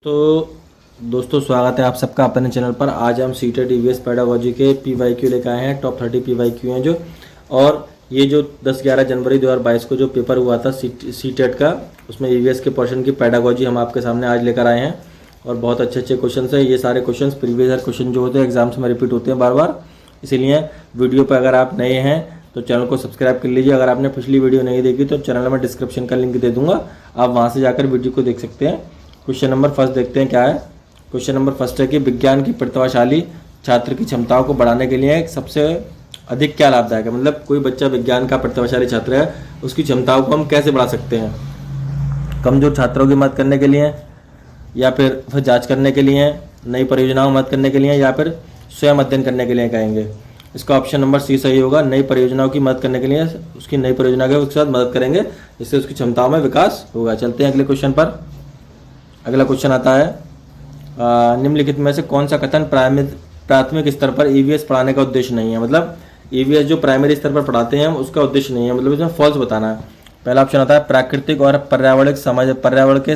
तो दोस्तों स्वागत है आप सबका अपने चैनल पर। आज हम सीटेट ईवीएस पेडागोजी के पीवाईक्यू लेकर आए हैं। टॉप 30 पीवाईक्यू हैं जो, और ये जो 10-11 जनवरी 2022 को जो पेपर हुआ था सीटेट का, उसमें ईवीएस के पोर्शन की पेडागोजी हम आपके सामने आज लेकर आए हैं। और बहुत अच्छे अच्छे क्वेश्चन है। ये सारे क्वेश्चन प्रीवियस ईयर क्वेश्चन जो होते हैं एग्जाम्स में रिपीट होते हैं बार बार, इसीलिए वीडियो पर अगर आप नए हैं तो चैनल को सब्सक्राइब कर लीजिए। अगर आपने पिछली वीडियो नहीं देखी तो चैनल में डिस्क्रिप्शन का लिंक दे दूंगा, आप वहाँ से जाकर वीडियो को देख सकते हैं। क्वेश्चन नंबर फर्स्ट देखते हैं क्या है। क्वेश्चन नंबर फर्स्ट है कि विज्ञान की प्रतिभाशाली छात्र की क्षमताओं को बढ़ाने के लिए सबसे अधिक क्या लाभदायक है। मतलब कोई बच्चा विज्ञान का प्रतिभाशाली छात्र है, उसकी क्षमताओं को हम कैसे बढ़ा सकते हैं। कमजोर छात्रों की मदद करने के लिए, या फिर जांच करने के लिए, नई परियोजनाओं में मदद करने के लिए, या फिर स्वयं अध्ययन करने के लिए कहेंगे। इसका ऑप्शन नंबर सी सही होगा। नई परियोजनाओं की मदद करने के लिए, उसकी नई परियोजना के उसके साथ मदद करेंगे, जिससे उसकी क्षमताओं में विकास होगा। चलते हैं अगले क्वेश्चन पर। अगला क्वेश्चन आता है, निम्नलिखित में से कौन सा कथन प्राथमिक स्तर पर ईवीएस पढ़ाने का उद्देश्य नहीं है। मतलब ईवीएस जो प्राइमरी स्तर पर पढ़ाते हैं हम, उसका उद्देश्य नहीं है, मतलब इसमें फॉल्स बताना है। पहला ऑप्शन आता है प्राकृतिक और पर्यावरण के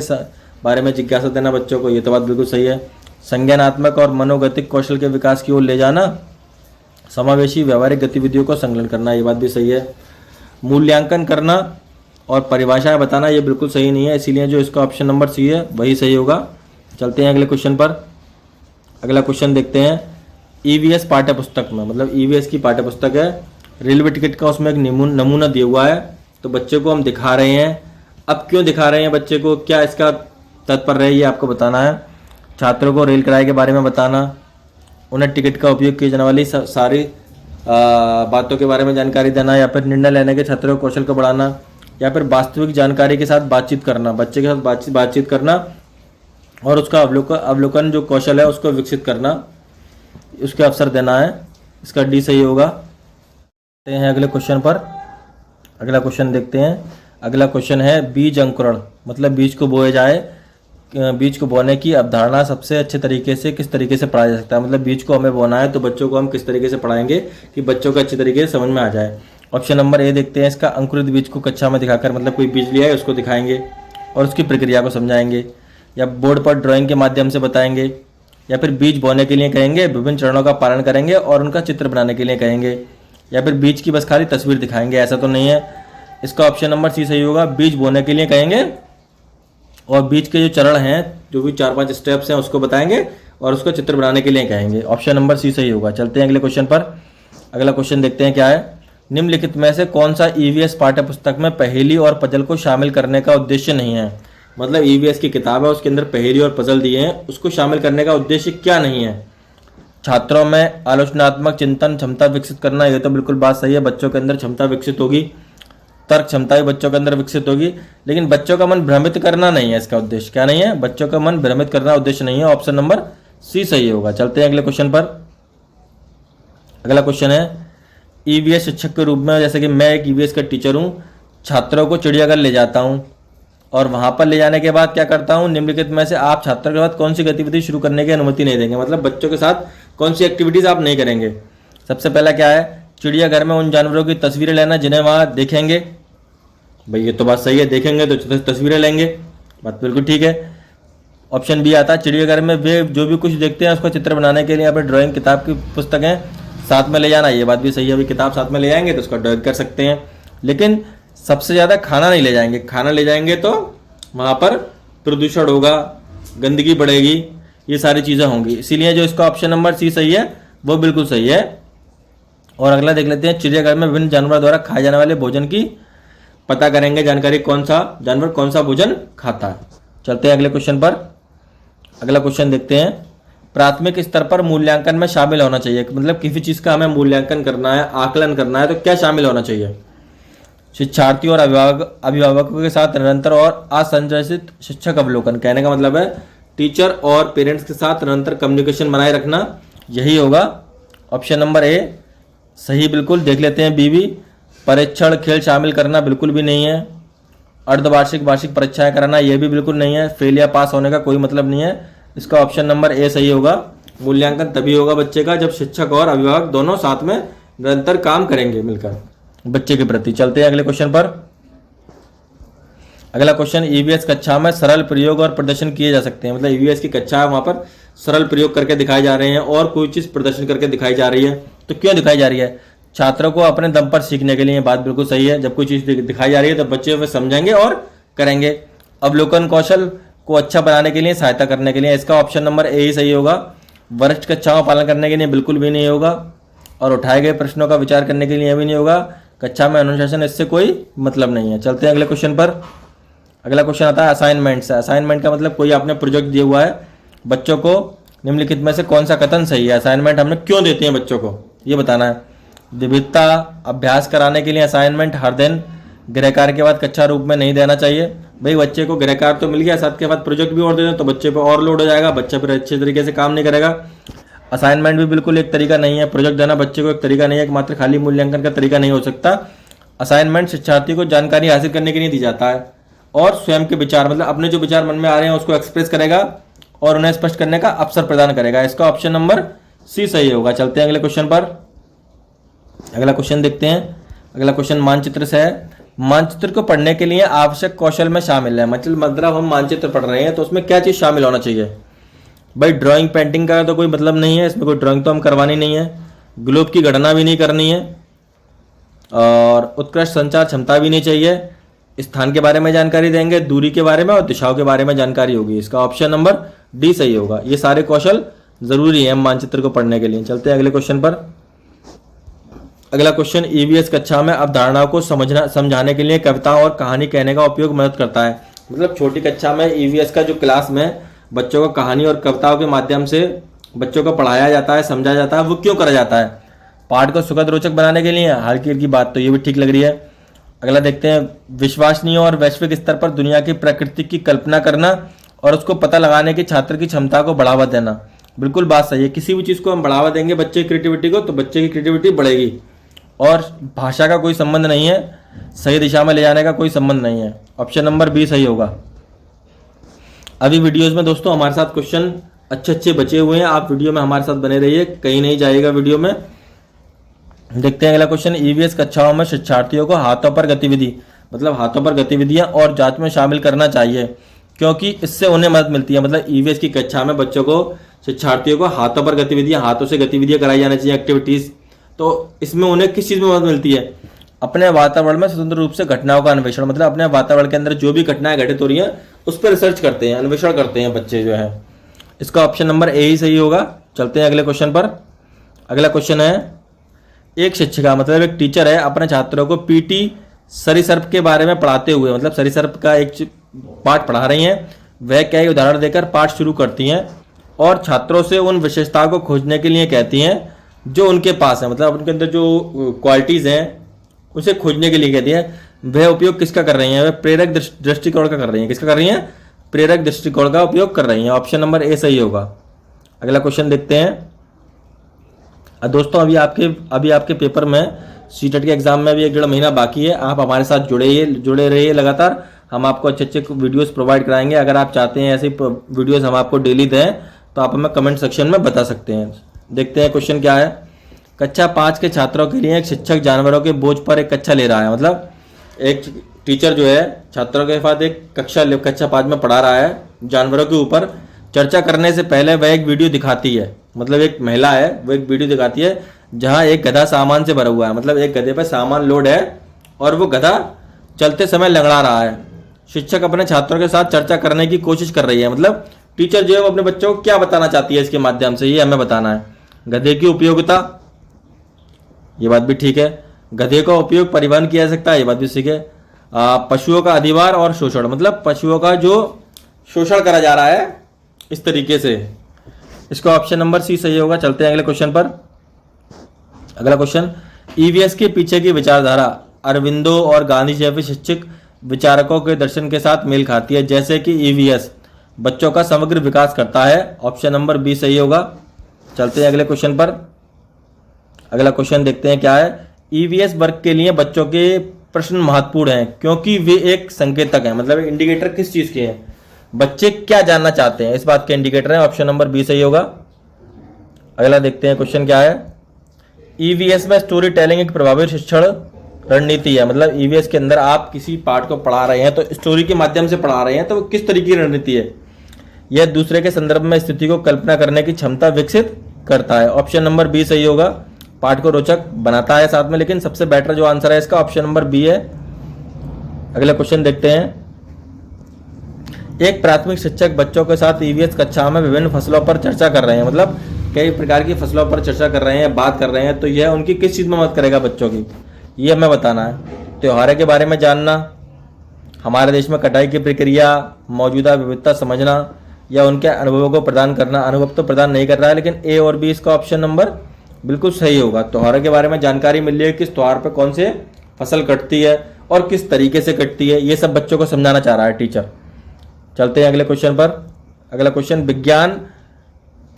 बारे में जिज्ञासा देना बच्चों को, ये तो बात बिल्कुल सही है। संज्ञानात्मक और मनोगतिक कौशल के विकास की ओर ले जाना, समावेशी व्यवहारिक गतिविधियों को संकलन करना, ये बात भी सही है। मूल्यांकन करना और परिभाषाएं बताना, ये बिल्कुल सही नहीं है, इसीलिए जो इसका ऑप्शन नंबर सी है वही सही होगा। चलते हैं अगले क्वेश्चन पर। अगला क्वेश्चन देखते हैं, ईवीएस पाठ्य पुस्तक में, मतलब ईवीएस की पाठ्य पुस्तक है, रेलवे टिकट का उसमें एक नमूना दिया हुआ है, तो बच्चे को हम दिखा रहे हैं। अब क्यों दिखा रहे हैं बच्चे को, क्या इसका तात्पर्य है, ये आपको बताना है। छात्रों को रेल किराए के बारे में बताना, उन्हें टिकट का उपयोग किए जाने वाली सारी बातों के बारे में जानकारी देना, या फिर निर्णय लेने के छात्रों के कौशल को बढ़ाना, या फिर वास्तविक जानकारी के साथ बातचीत करना, बच्चे के साथ बातचीत करना और उसका अवलोकन जो कौशल है उसको विकसित करना, उसके अवसर देना है। इसका डी सही होगा। देखते हैं अगले क्वेश्चन पर। अगला क्वेश्चन देखते हैं। अगला क्वेश्चन है बीज अंकुरण, मतलब बीज को बोए जाए, बीज को बोने की अवधारणा सबसे अच्छे तरीके से किस तरीके से पढ़ाया जा सकता है। मतलब बीज को हमें बोना है तो बच्चों को हम किस तरीके से पढ़ाएंगे कि बच्चों को अच्छे तरीके से समझ में आ जाए। ऑप्शन नंबर ए देखते हैं, इसका अंकुरित बीज को कक्षा में दिखाकर, मतलब कोई बीज लिया है उसको दिखाएंगे और उसकी प्रक्रिया को समझाएंगे, या बोर्ड पर ड्राइंग के माध्यम से बताएंगे, या फिर बीज बोने के लिए कहेंगे, विभिन्न चरणों का पालन करेंगे और उनका चित्र बनाने के लिए कहेंगे, या फिर बीज की बस खाली तस्वीर दिखाएंगे। ऐसा तो नहीं है, इसका ऑप्शन नंबर सी सही होगा। बीज बोने के लिए कहेंगे और बीज के जो चरण हैं, जो भी 4-5 स्टेप्स हैं उसको बताएंगे और उसको चित्र बनाने के लिए कहेंगे। ऑप्शन नंबर सी सही होगा। चलते हैं अगले क्वेश्चन पर। अगला क्वेश्चन देखते हैं क्या है। निम्नलिखित में से कौन सा ईवीएस पाठ्य पुस्तक में पहेली और पजल को शामिल करने का उद्देश्य नहीं है। मतलब ईवीएस की किताब है, उसके अंदर पहेली और पजल दिए हैं, उसको शामिल करने का उद्देश्य क्या नहीं है। छात्रों में आलोचनात्मक चिंतन क्षमता विकसित करना, ये तो बिल्कुल बात सही है, बच्चों के अंदर क्षमता विकसित होगी, तर्क क्षमता भी बच्चों के अंदर विकसित होगी, लेकिन बच्चों का मन भ्रमित करना नहीं है इसका उद्देश्य। क्या नहीं है, बच्चों का मन भ्रमित करना उद्देश्य नहीं है। ऑप्शन नंबर सी सही होगा। चलते हैं अगले क्वेश्चन पर। अगला क्वेश्चन है, ईवीएस शिक्षक के रूप में, जैसे कि मैं एक ईवीएस का टीचर हूँ, छात्रों को चिड़ियाघर ले जाता हूँ और वहाँ पर ले जाने के बाद क्या करता हूँ, निम्नलिखित में से आप छात्रों के साथ कौन सी गतिविधि शुरू करने की अनुमति नहीं देंगे। मतलब बच्चों के साथ कौन सी एक्टिविटीज़ आप नहीं करेंगे। सबसे पहला क्या है, चिड़ियाघर में उन जानवरों की तस्वीरें लेना जिन्हें वहाँ देखेंगे। भाई ये तो बात सही है, देखेंगे तो तस्वीरें लेंगे, बात बिल्कुल ठीक है। ऑप्शन बी आता है, चिड़ियाघर में वे जो भी कुछ देखते हैं उसको चित्र बनाने के लिए यहाँ पर ड्राइंग किताब की पुस्तकें साथ में ले जाना, ये बात भी सही है। अभी किताब साथ में ले जाएंगे तो उसका ड्राइंग कर सकते हैं, लेकिन सबसे ज़्यादा खाना नहीं ले जाएंगे। खाना ले जाएंगे तो वहाँ पर प्रदूषण होगा, गंदगी बढ़ेगी, ये सारी चीज़ें होंगी, इसीलिए जो इसका ऑप्शन नंबर सी सही है वो बिल्कुल सही है। और अगला देख लेते हैं, चिड़ियाघर में विभिन्न जानवरों द्वारा खाए जाने वाले भोजन की पता करेंगे जानकारी, कौन सा जानवर कौन सा भोजन खाता है। चलते हैं अगले क्वेश्चन पर। अगला क्वेश्चन देखते हैं, प्राथमिक स्तर पर मूल्यांकन में शामिल होना चाहिए, मतलब किसी चीज़ का हमें मूल्यांकन करना है, आकलन करना है, तो क्या शामिल होना चाहिए। शिक्षार्थी और अभिभावकों के साथ निरंतर और असंरचित शिक्षक अवलोकन, कहने का मतलब है टीचर और पेरेंट्स के साथ निरंतर कम्युनिकेशन बनाए रखना, यही होगा। ऑप्शन नंबर ए सही बिल्कुल। देख लेते हैं बी। परीक्षण खेल शामिल करना बिल्कुल भी नहीं है। अर्धवार्षिक वार्षिक परीक्षाएं कराना, यह भी बिल्कुल नहीं है। फेल या पास होने का कोई मतलब नहीं है। इसका ऑप्शन नंबर ए सही होगा। मूल्यांकन तभी होगा बच्चे का जब शिक्षक और अभिभावक दोनों साथ में निरंतर काम करेंगे मिलकर बच्चे के प्रति। चलते हैं अगले क्वेश्चन पर। अगला क्वेश्चन, ईवीएस कक्षा में सरल प्रयोग और प्रदर्शन किए जा सकते हैं। मतलब ईवीएस की कक्षा है, वहाँ पर सरल प्रयोग करके दिखाए जा रहे हैं और कोई चीज़ प्रदर्शन करके दिखाई जा रही है। तो क्यों दिखाई जा रही है? छात्रों को अपने दम पर सीखने के लिए। ये बात बिल्कुल सही है। जब कोई चीज़ दिखाई जा रही है तो बच्चे वे समझेंगे और करेंगे। अवलोकन कौशल को अच्छा बनाने के लिए, सहायता करने के लिए। इसका ऑप्शन नंबर ए ही सही होगा। वरिष्ठ कक्षाओं का पालन करने के लिए बिल्कुल भी नहीं होगा। और उठाए गए प्रश्नों का विचार करने के लिए भी नहीं होगा। कक्षा में अनुशासन, इससे कोई मतलब नहीं है। चलते हैं अगले क्वेश्चन पर। अगला क्वेश्चन आता है असाइनमेंट से। असाइनमेंट का मतलब कोई आपने प्रोजेक्ट दिया हुआ है बच्चों को, निम्नलिखित में से कौन सा कथन सही है? असाइनमेंट हमने क्यों देते हैं बच्चों को, ये बताना है। विविधता अभ्यास कराने के लिए असाइनमेंट हर दिन गृह कार्य के बाद कक्षा रूप में नहीं देना चाहिए। भाई बच्चे को गृह कार्य तो मिल गया, साथ के बाद प्रोजेक्ट भी और दे दें तो बच्चे पर और लोड हो जाएगा, बच्चा फिर अच्छे तरीके से काम नहीं करेगा। असाइनमेंट भी बिल्कुल एक तरीका नहीं है, प्रोजेक्ट देना बच्चे को एक तरीका नहीं है, एक मात्र खाली मूल्यांकन का तरीका नहीं हो सकता। असाइनमेंट शिक्षार्थी को जानकारी हासिल करने के लिए दी जाता है और स्वयं के विचार, मतलब अपने जो विचार मन में आ रहे हैं उसको एक्सप्रेस करेगा और उन्हें स्पष्ट करने का अवसर प्रदान करेगा। इसका ऑप्शन नंबर सी सही होगा। चलते हैं अगले क्वेश्चन पर। अगला क्वेश्चन देखते हैं। अगला क्वेश्चन मानचित्र से है। मानचित्र को पढ़ने के लिए आवश्यक कौशल में शामिल है। मतलब हम मानचित्र पढ़ रहे हैं तो उसमें क्या चीज़ शामिल होना चाहिए? भाई ड्राइंग पेंटिंग का तो कोई मतलब नहीं है, इसमें कोई ड्राइंग तो हम करवानी नहीं है, ग्लोब की गणना भी नहीं करनी है और उत्कृष्ट संचार क्षमता भी नहीं चाहिए। स्थान के बारे में जानकारी देंगे, दूरी के बारे में और दिशाओं के बारे में जानकारी होगी। इसका ऑप्शन नंबर डी सही होगा। ये सारे कौशल जरूरी है मानचित्र को पढ़ने के लिए। चलते हैं अगले क्वेश्चन पर। अगला क्वेश्चन, ईवीएस कक्षा में अवधारणाओं को समझाने के लिए कविता और कहानी कहने का उपयोग मदद करता है। मतलब छोटी कक्षा में ईवीएस का जो क्लास में बच्चों को कहानी और कविताओं के माध्यम से बच्चों को पढ़ाया जाता है, समझाया जाता है, वो क्यों करा जाता है? पाठ को सुखद रोचक बनाने के लिए। हालांकि की बात तो ये भी ठीक लग रही है। अगला देखते हैं, विश्वसनीय और वैश्विक स्तर पर दुनिया की प्रकृति की कल्पना करना और उसको पता लगाने की छात्र की क्षमता को बढ़ावा देना। बिल्कुल बात सही है। किसी भी चीज़ को हम बढ़ावा देंगे बच्चे की क्रिएटिविटी को तो बच्चे की क्रिएटिविटी बढ़ेगी और भाषा का कोई संबंध नहीं है, सही दिशा में ले जाने का कोई संबंध नहीं है। ऑप्शन नंबर बी सही होगा। अभी वीडियोज़ में दोस्तों हमारे साथ क्वेश्चन अच्छे बचे हुए हैं, आप वीडियो में हमारे साथ बने रहिए, कहीं नहीं जाइएगा वीडियो में। देखते हैं अगला क्वेश्चन, ईवीएस कक्षाओं में शिक्षार्थियों को हाथों पर गतिविधि, मतलब हाथों पर गतिविधियां और जांच में शामिल करना चाहिए क्योंकि इससे उन्हें मदद मिलती है। मतलब ईवीएस की कक्षा में बच्चों को, शिक्षार्थियों को हाथों पर गतिविधियां, हाथों से गतिविधियां कराई जानी चाहिए, एक्टिविटीज। तो इसमें उन्हें किस चीज़ में मदद मिलती है? अपने वातावरण में स्वतंत्र रूप से घटनाओं का अन्वेषण, मतलब अपने वातावरण के अंदर जो भी घटनाएं घटित हो रही हैं उस पर रिसर्च करते हैं, अन्वेषण करते हैं बच्चे जो है। इसका ऑप्शन नंबर ए ही सही होगा। चलते हैं अगले क्वेश्चन पर। अगला क्वेश्चन है, एक शिक्षिका, मतलब एक टीचर है, अपने छात्रों को पीटी सरीसृप के बारे में पढ़ाते हुए, मतलब सरीसृप का एक पाठ पढ़ा रही हैं, वह कई उदाहरण देकर पाठ शुरू करती हैं और छात्रों से उन विशेषताओं को खोजने के लिए कहती हैं जो उनके पास है, मतलब उनके अंदर जो क्वालिटीज़ हैं उसे खोजने के लिए कहती है। वह उपयोग किसका कर रही हैं? वह प्रेरक दृष्टिकोण का कर रही हैं। किसका कर रही हैं? प्रेरक दृष्टिकोण का उपयोग कर रही हैं। ऑप्शन नंबर ए सही होगा। अगला क्वेश्चन देखते हैं। दोस्तों अभी आपके पेपर में सीटेट के एग्जाम में अभी 1-1.5 महीना बाकी है। आप हमारे साथ जुड़े रहिए लगातार। हम आपको अच्छे वीडियोस प्रोवाइड कराएंगे। अगर आप चाहते हैं ऐसे वीडियोस हम आपको डेली दें तो आप हमें कमेंट सेक्शन में बता सकते हैं। देखते हैं क्वेश्चन क्या है। कक्षा 5 के छात्रों के लिए एक शिक्षक जानवरों के बोझ पर एक कक्षा ले रहा है। मतलब एक टीचर जो है छात्रों के साथ एक कक्षा 5 में पढ़ा रहा है, जानवरों के ऊपर चर्चा करने से पहले वह एक वीडियो दिखाती है। मतलब एक महिला है, वो एक वीडियो दिखाती है जहां एक गधा सामान से भरा हुआ है। मतलब एक गधे पर सामान लोड है और वो गधा चलते समय लंगड़ा रहा है। शिक्षक अपने छात्रों के साथ चर्चा करने की कोशिश कर रही है। मतलब टीचर जो है वो अपने बच्चों को क्या बताना चाहती है इसके माध्यम से, ये हमें बताना है। गधे की उपयोगिता, ये बात भी ठीक है। गधे का उपयोग परिवहन किया जा सकता है, ये बात भी ठीक है। पशुओं का अधिवार और शोषण, मतलब पशुओं का जो शोषण करा जा रहा है इस तरीके से। इसका ऑप्शन नंबर सी सही होगा। चलते हैं अगले क्वेश्चन पर। अगला क्वेश्चन, ईवीएस के पीछे की विचारधारा अरविंदो और गांधी जैसे शिक्षक विचारकों के दर्शन के साथ मेल खाती है, जैसे कि ईवीएस बच्चों का समग्र विकास करता है। ऑप्शन नंबर बी सही होगा। चलते हैं अगले क्वेश्चन पर। अगला क्वेश्चन देखते हैं क्या है। ईवीएस वर्ग के लिए बच्चों के प्रश्न महत्वपूर्ण हैं क्योंकि वे एक संकेतक हैं। मतलब इंडिकेटर किस चीज़ के हैं? बच्चे क्या जानना चाहते हैं, इस बात के इंडिकेटर है। ऑप्शन नंबर बी सही होगा। अगला देखते हैं क्वेश्चन क्या है। ईवीएस में स्टोरी टेलिंग एक प्रभावी शिक्षण रणनीति है, मतलब ईवीएस के अंदर आप किसी पार्ट को पढ़ा रहे हैं तो स्टोरी के माध्यम से पढ़ा रहे हैं तो वो किस तरीके की रणनीति है। यह दूसरे के संदर्भ में स्थिति को कल्पना करने की क्षमता विकसित करता है। ऑप्शन नंबर बी सही होगा, पाठ को रोचक बनाता है साथ में, लेकिन सबसे बेटर जो आंसर है इसका ऑप्शन नंबर बी है। अगला क्वेश्चन देखते हैं। एक प्राथमिक शिक्षक बच्चों के साथ ईवीएस कक्षा में विभिन्न फसलों पर चर्चा कर रहे हैं, मतलब कई प्रकार की फसलों पर चर्चा कर रहे हैं, बात कर रहे हैं, तो यह उनकी किस चीज़ में मदद करेगा बच्चों की, ये हमें बताना है। त्योहारों के बारे में जानना, हमारे देश में कटाई की प्रक्रिया, मौजूदा विविधता समझना, या उनके अनुभवों को प्रदान करना। अनुभव तो प्रदान नहीं कर रहा है, लेकिन ए और बी इसका ऑप्शन नंबर बिल्कुल सही होगा। त्योहारों के बारे में जानकारी मिल रही है, किस त्योहार पर कौन से फसल कटती है और किस तरीके से कटती है, ये सब बच्चों को समझाना चाह रहा है टीचर। चलते हैं अगले क्वेश्चन पर। अगला क्वेश्चन, विज्ञान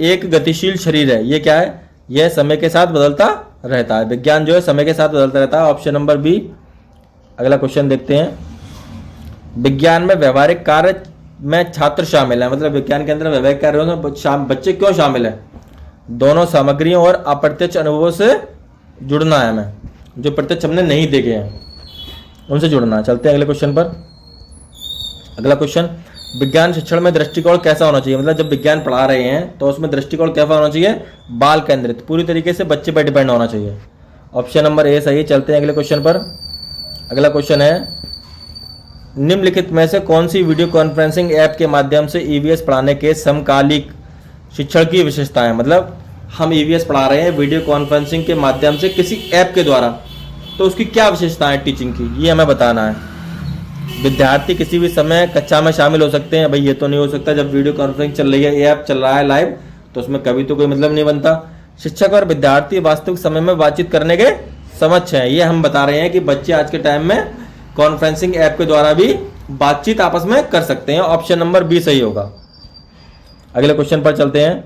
एक गतिशील शरीर है, ये क्या है? यह समय के साथ बदलता रहता है। विज्ञान जो है समय के साथ बदलता रहता है, ऑप्शन नंबर बी। अगला क्वेश्चन देखते हैं। विज्ञान में व्यवहारिक कार्य में छात्र शामिल है, मतलब विज्ञान के अंदर व्यवहारिक कार्यों में बच्चे क्यों शामिल है? दोनों सामग्रियों और अप्रत्यक्ष अनुभवों से जुड़ना है हमें, जो प्रत्यक्ष हमने नहीं देखे हैं उनसे जुड़ना है। चलते हैं अगले क्वेश्चन पर। अगला क्वेश्चन, विज्ञान शिक्षण में दृष्टिकोण कैसा होना चाहिए? मतलब जब विज्ञान पढ़ा रहे हैं तो उसमें दृष्टिकोण कैसा होना चाहिए? बाल केंद्रित, पूरी तरीके से बच्चे पर डिपेंड होना चाहिए। ऑप्शन नंबर ए सही। चलते हैं अगले क्वेश्चन पर। अगला क्वेश्चन है, निम्नलिखित में से कौन सी वीडियो कॉन्फ्रेंसिंग ऐप के माध्यम से ईवीएस पढ़ाने के समकालिक शिक्षण की विशेषता है? मतलब हम ईवीएस पढ़ा रहे हैं वीडियो कॉन्फ्रेंसिंग के माध्यम से किसी ऐप के द्वारा, तो उसकी क्या विशेषताएं टीचिंग की, ये हमें बताना है। विद्यार्थी किसी भी समय कक्षा में शामिल हो सकते हैं, भाई ये तो नहीं हो सकता, जब वीडियो कॉन्फ्रेंसिंग चल रही है, ये ऐप चल रहा है लाइव, तो उसमें कभी तो कोई मतलब नहीं बनता। शिक्षक और विद्यार्थी वास्तविक समय में बातचीत करने के समक्ष हैं, ये हम बता रहे हैं कि बच्चे आज के टाइम में कॉन्फ्रेंसिंग ऐप के द्वारा भी बातचीत आपस में कर सकते हैं। ऑप्शन नंबर बी सही होगा। अगले क्वेश्चन पर चलते हैं।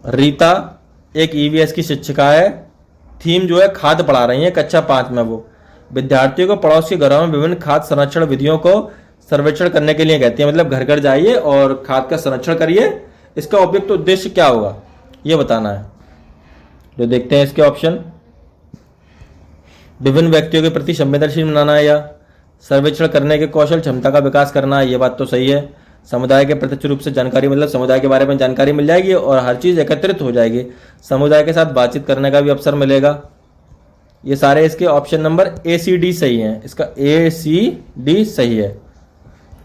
रीता एक ईवीएस की शिक्षिका है, थीम जो है खाद पढ़ा रही है कक्षा 5 में। वो विद्यार्थियों को पड़ोस के घरों में विभिन्न खाद संरक्षण विधियों को सर्वेक्षण करने के लिए कहती है, मतलब घर घर जाइए और खाद का संरक्षण करिए। इसका उपयुक्त उद्देश्य क्या होगा, ये बताना है। जो देखते हैं इसके ऑप्शन, विभिन्न व्यक्तियों के प्रति संवेदनशील बनाना है, या सर्वेक्षण करने के कौशल क्षमता का विकास करना है, ये बात तो सही है। समुदाय के प्रत्यक्ष रूप से जानकारी, मतलब समुदाय के बारे में जानकारी मिल जाएगी और हर चीज़ एकत्रित हो जाएगी, समुदाय के साथ बातचीत करने का भी अवसर मिलेगा। ये सारे इसके option number A C D सही हैं, इसका ए सी डी सही है।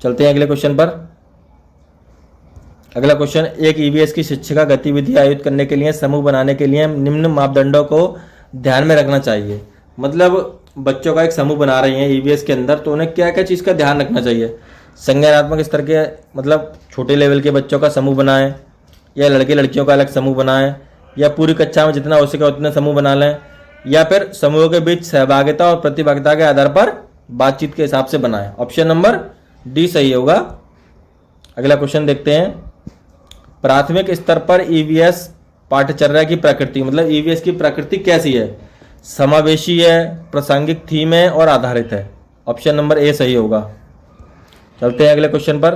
चलते हैं अगले क्वेश्चन पर। अगला क्वेश्चन, एक ईवीएस की शिक्षिका गतिविधि आयोजित करने के लिए समूह बनाने के लिए निम्न मापदंडों को ध्यान में रखना चाहिए। मतलब बच्चों का एक समूह बना रही हैं ईवीएस के अंदर, तो उन्हें क्या क्या चीज़ का ध्यान रखना चाहिए? संज्ञानात्मक स्तर के, मतलब छोटे लेवल के बच्चों का समूह बनाएं, या लड़के लड़कियों का अलग समूह बनाएं, या पूरी कक्षा में जितना हो सके उतने समूह बना लें, या फिर समूहों के बीच सहभागिता और प्रतिभागिता के आधार पर बातचीत के हिसाब से बनाएं। ऑप्शन नंबर डी सही होगा। अगला क्वेश्चन देखते हैं। प्राथमिक स्तर पर ईवीएस पाठ्यचर्या की प्रकृति, मतलब ईवीएस की प्रकृति कैसी है? समावेशी है, प्रासंगिक थीम है और आधारित है। ऑप्शन नंबर ए सही होगा। चलते हैं अगले क्वेश्चन पर।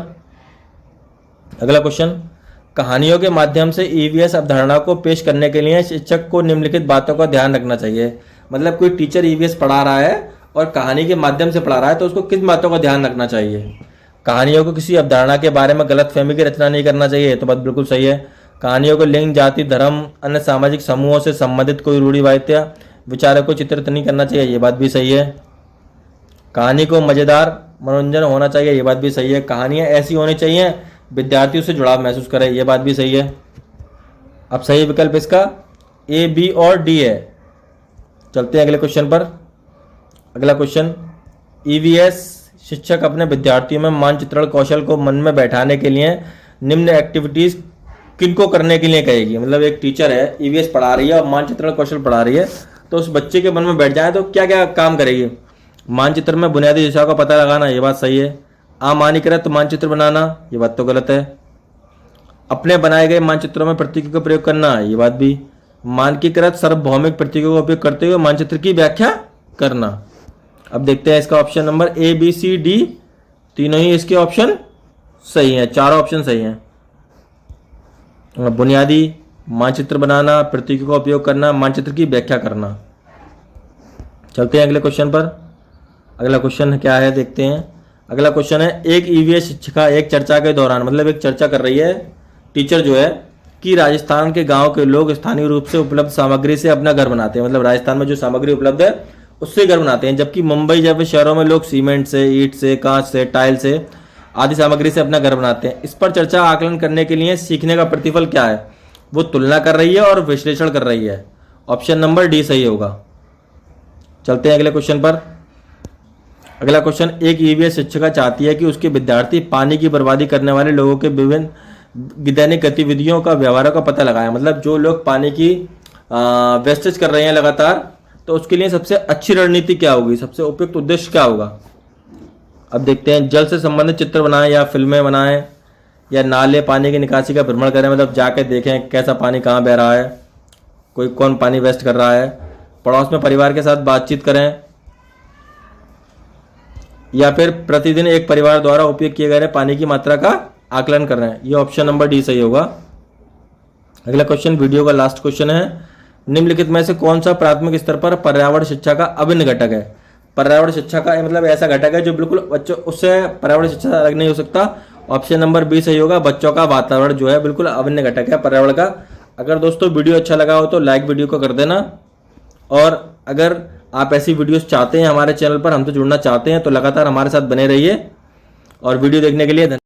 अगला क्वेश्चन, कहानियों के माध्यम से ईवीएस अवधारणा को पेश करने के लिए शिक्षक को निम्नलिखित बातों का ध्यान रखना चाहिए। मतलब कोई टीचर ईवीएस पढ़ा रहा है और कहानी के माध्यम से पढ़ा रहा है, तो उसको किस बातों का ध्यान रखना चाहिए? कहानियों को किसी अवधारणा के बारे में गलतफहमी की रचना नहीं करना चाहिए, तो बात बिल्कुल सही है। कहानियों को लिंग, जाति, धर्म, अन्य सामाजिक समूहों से संबंधित कोई रूढ़िवादिता विचारों को चित्रित नहीं करना चाहिए, ये बात भी सही है। कहानी को मज़ेदार मनोरंजन होना चाहिए, ये बात भी सही है। कहानियाँ ऐसी होनी चाहिए विद्यार्थियों से जुड़ाव महसूस करें, ये बात भी सही है। अब सही विकल्प इसका ए, बी और डी है। चलते हैं अगले क्वेश्चन पर। अगला क्वेश्चन, ईवीएस शिक्षक अपने विद्यार्थियों में मानचित्रण कौशल को मन में बैठाने के लिए निम्न एक्टिविटीज़ किनको करने के लिए कहेगी? मतलब एक टीचर है, ईवीएस पढ़ा रही है और मानचित्रण कौशल पढ़ा रही है, तो उस बच्चे के मन में बैठ जाए तो क्या क्या काम करेगी? मानचित्र में बुनियादी दिशाओं का पता लगाना, ये बात सही है। अमानकीकृत मानचित्र बनाना, ये बात तो गलत है। अपने बनाए गए मानचित्रों में प्रतीकों का प्रयोग करना, ये बात भी। मानकीकृत सार्वभौमिक प्रतीकों का उपयोग करते हुए मानचित्र की व्याख्या करना। अब देखते हैं इसका option number A, B, C, D, तीनों ही इसके ऑप्शन सही हैं, चारों ऑप्शन सही हैं। बुनियादी मानचित्र बनाना, प्रतीकों का उपयोग करना, मानचित्र की व्याख्या करना। चलते हैं अगले क्वेश्चन पर। अगला क्वेश्चन क्या है देखते हैं। अगला क्वेश्चन है, एक ईवीएस शिक्षिका एक चर्चा के दौरान, मतलब एक चर्चा कर रही है टीचर जो है कि राजस्थान के गांव के लोग स्थानीय रूप से उपलब्ध सामग्री से अपना घर बनाते हैं, मतलब राजस्थान में जो सामग्री उपलब्ध है उससे घर बनाते हैं, जबकि मुंबई जैसे शहरों में लोग सीमेंट से, ईंट से, कांच से, टाइल से आदि सामग्री से अपना घर बनाते हैं। इस पर चर्चा आकलन करने के लिए सीखने का प्रतिफल क्या है? वो तुलना कर रही है और विश्लेषण कर रही है। ऑप्शन नंबर डी सही होगा। चलते हैं अगले क्वेश्चन पर। अगला क्वेश्चन, एक ईवीएस शिक्षिका चाहती है कि उसके विद्यार्थी पानी की बर्बादी करने वाले लोगों के विभिन्न दैनिक गतिविधियों का, व्यवहारों का पता लगाएं, मतलब जो लोग पानी की वेस्टेज कर रहे हैं लगातार, तो उसके लिए सबसे अच्छी रणनीति क्या होगी, सबसे उपयुक्त उद्देश्य क्या होगा। अब देखते हैं, जल से संबंधित चित्र बनाएं या फिल्में बनाएं, या नाले पानी की निकासी का भ्रमण करें, मतलब जाके देखें कैसा पानी कहाँ बह रहा है, कोई कौन पानी वेस्ट कर रहा है। पड़ोस में परिवार के साथ बातचीत करें, या फिर प्रतिदिन एक परिवार द्वारा उपयोग किए गए पानी की मात्रा का आकलन कर रहे हैं। ये ऑप्शन नंबर डी सही होगा। अगला क्वेश्चन वीडियो का लास्ट क्वेश्चन है, निम्नलिखित में से कौन सा प्राथमिक स्तर पर पर्यावरण शिक्षा का अभिन्न घटक है? पर्यावरण शिक्षा का मतलब ऐसा घटक है जो बिल्कुल बच्चों, उससे पर्यावरण शिक्षा से अलग नहीं हो सकता। ऑप्शन नंबर बी सही होगा। बच्चों का वातावरण जो है बिल्कुल अभिन्न घटक है पर्यावरण का। अगर दोस्तों वीडियो अच्छा लगा हो तो लाइक वीडियो को कर देना, और अगर आप ऐसी वीडियोस चाहते हैं हमारे चैनल पर, हमसे जुड़ना चाहते हैं, तो लगातार हमारे साथ बने रहिए। और वीडियो देखने के लिए